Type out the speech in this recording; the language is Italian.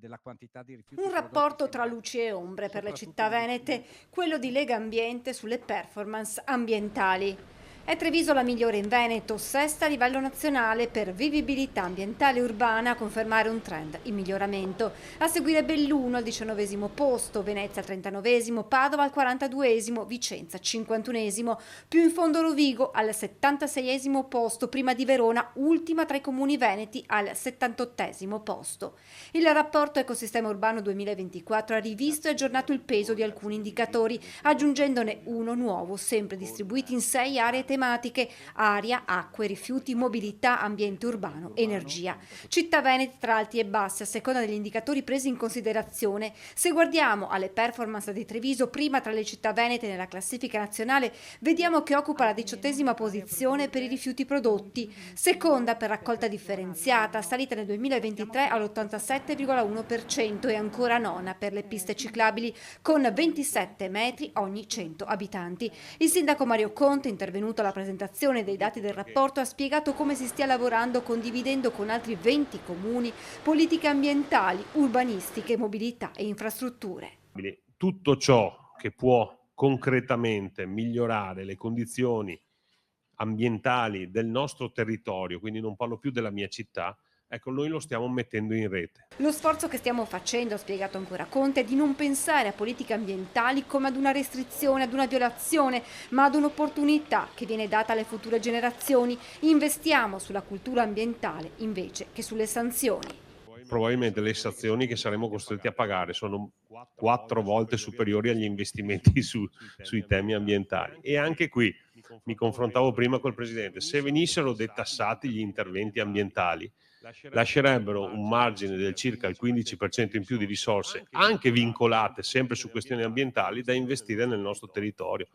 della quantità di rifiuti Un prodotti rapporto tra sembra luci e ombre per le soprattutto città venete, quello di Legambiente sulle performance ambientali. È Treviso la migliore in Veneto, sesta a livello nazionale per vivibilità ambientale e urbana, a confermare un trend in miglioramento. A seguire Belluno al 19° posto, Venezia al 39°, Padova al 42°, Vicenza 51°, più in fondo Rovigo al 76° posto, prima di Verona, ultima tra i comuni veneti al 78° posto. Il rapporto Ecosistema Urbano 2024 ha rivisto e aggiornato il peso di alcuni indicatori, aggiungendone uno nuovo, sempre distribuiti in 6 aree tematiche: aria, acque, rifiuti, mobilità, ambiente urbano, energia. Città venete tra alti e bassi a seconda degli indicatori presi in considerazione. Se guardiamo alle performance di Treviso, prima tra le città venete nella classifica nazionale, vediamo che occupa la 18ª posizione per i rifiuti prodotti, seconda per raccolta differenziata, salita nel 2023 all'87,1% e ancora nona per le piste ciclabili con 27 metri ogni 100 abitanti. Il sindaco Mario Conte, intervenuto alla presentazione dei dati del rapporto, ha spiegato come si stia lavorando condividendo con altri 20 comuni politiche ambientali, urbanistiche, mobilità e infrastrutture. Tutto ciò che può concretamente migliorare le condizioni ambientali del nostro territorio, quindi non parlo più della mia città, ecco, noi lo stiamo mettendo in rete. Lo sforzo che stiamo facendo, ha spiegato ancora Conte, è di non pensare a politiche ambientali come ad una restrizione, ad una violazione, ma ad un'opportunità che viene data alle future generazioni. Investiamo sulla cultura ambientale invece che sulle sanzioni. Probabilmente le sanzioni che saremo costretti a pagare sono 4 volte superiori agli investimenti sui temi ambientali. E anche qui mi confrontavo prima col Presidente: se venissero detassati gli interventi ambientali, lascerebbero un margine del circa il 15% in più di risorse, anche vincolate sempre su questioni ambientali, da investire nel nostro territorio.